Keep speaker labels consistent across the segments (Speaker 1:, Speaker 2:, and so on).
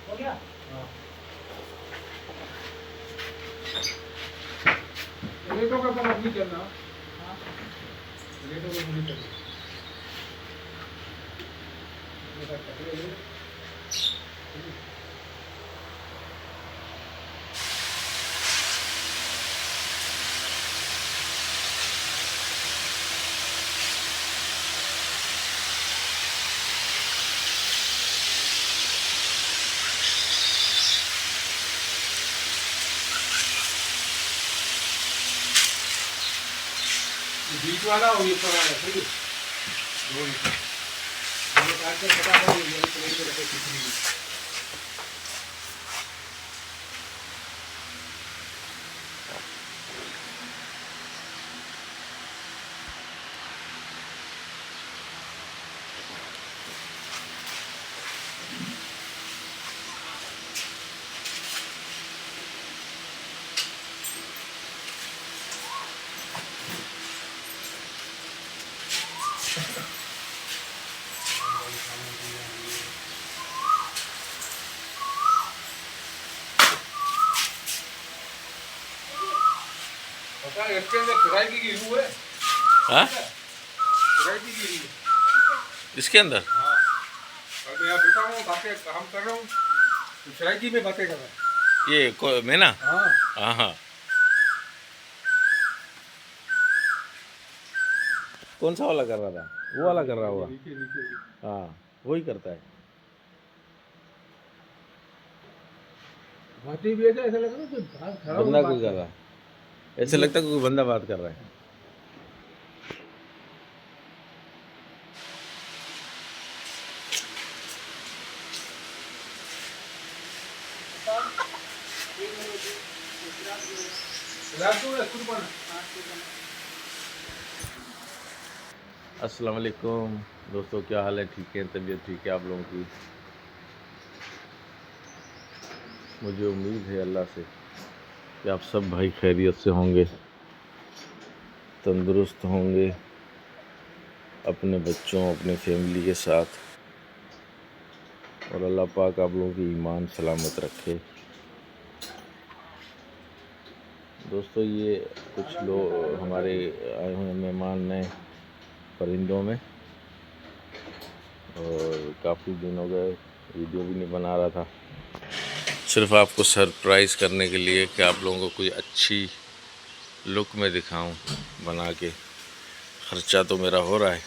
Speaker 1: हो गया?
Speaker 2: रेटों का काम नहीं करना, रेटों का नहीं करना। बीच वाला और ये ऊपर वाला सही दोनों काट कर बता रहा हूँ ये प्लेट पे रखे कितनी पता है इसके अंदर फ्राई की गिरी हुई है।
Speaker 3: हाँ
Speaker 2: फ्राई की गिरी है।
Speaker 3: इसके अंदर
Speaker 2: हाँ और मैं यहाँ बैठा हूँ बातें काम कर रहा हूँ फ्राई की में बातें कर रहा हूँ।
Speaker 3: ये मैं ना
Speaker 2: हाँ
Speaker 3: हाँ हाँ कौन सा वाला कर रहा था? वो वाला कर रहा होगा।
Speaker 2: नीचे नीचे
Speaker 3: हाँ वही करता है।
Speaker 2: बातें भी ऐसा ऐसा लग रहा है कि बाहर खड़ा
Speaker 3: बंदा
Speaker 2: हुआ
Speaker 3: कोई कर रहा है, ऐसे लगता है कोई बंदा बात कर रहा है। अस्सलाम वालेकुम दोस्तों, क्या हाल है? ठीक है, तबीयत ठीक है आप लोगों की? मुझे उम्मीद है अल्लाह से कि आप सब भाई खैरियत से होंगे, तंदुरुस्त होंगे, अपने बच्चों अपने फैमिली के साथ, और अल्लाह पाक आप लोगों की ईमान सलामत रखे। दोस्तों ये कुछ लोग हमारे आए हुए मेहमान नए परिंदों में, और काफ़ी दिन हो गए वीडियो भी नहीं बना रहा था, सिर्फ आपको सरप्राइज़ करने के लिए कि आप लोगों को कोई अच्छी लुक में दिखाऊं बना के। ख़र्चा तो मेरा हो रहा है,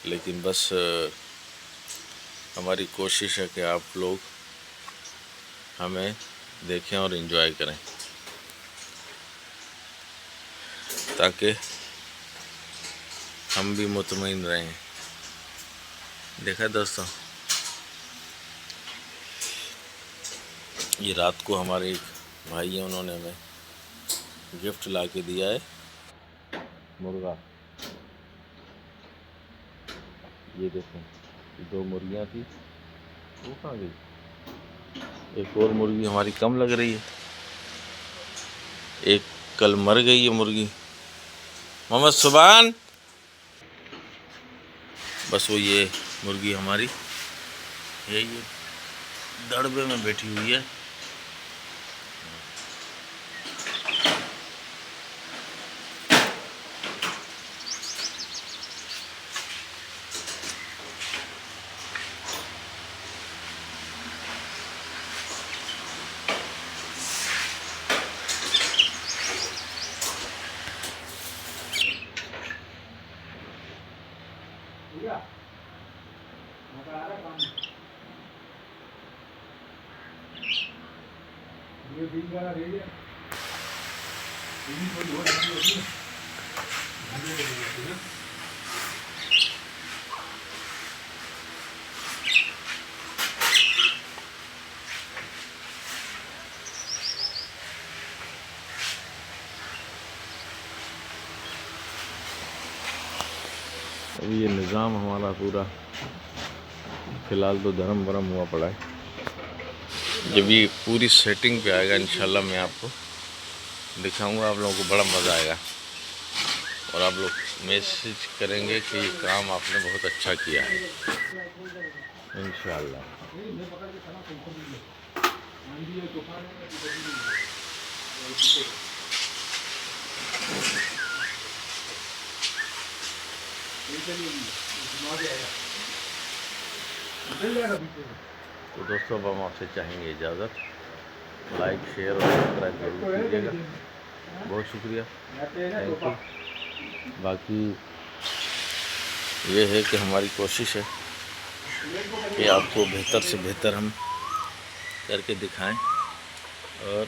Speaker 3: लेकिन बस हमारी कोशिश है कि आप लोग हमें देखें और इन्जॉय करें, ताकि हम भी मुतमईन रहें। देखा दोस्तों, ये रात को हमारे एक भाई हैं, उन्होंने हमें गिफ्ट ला के दिया है मुर्गा। ये देखो, 2 मुर्गियाँ थी, वो कहाँ गई? एक और मुर्गी हमारी कम लग रही है, एक कल मर गई है मुर्गी। मोहम्मद सुबान, बस वो ये मुर्गी हमारी ये दड़बे में बैठी हुई है।
Speaker 1: भैया मगर आ रहा काम
Speaker 2: ये बीज वाला दे दिया थोड़ी बहुत होती है।
Speaker 3: अभी ये निज़ाम हमारा पूरा फ़िलहाल तो धर्म भरम हुआ पड़ा है। जब ये पूरी सेटिंग पे आएगा इंशाल्लाह मैं आपको दिखाऊंगा, आप लोगों को बड़ा मज़ा आएगा और आप लोग मैसेज करेंगे कि ये काम आपने बहुत अच्छा किया है इंशाल्लाह। तो दोस्तों अब हम आपसे चाहेंगे इजाज़त। लाइक शेयर और सब्सक्राइब जरूर कीजिएगा। बहुत शुक्रिया, थैंक यू। बाकी ये है कि हमारी कोशिश है कि आपको बेहतर से बेहतर हम करके दिखाएं और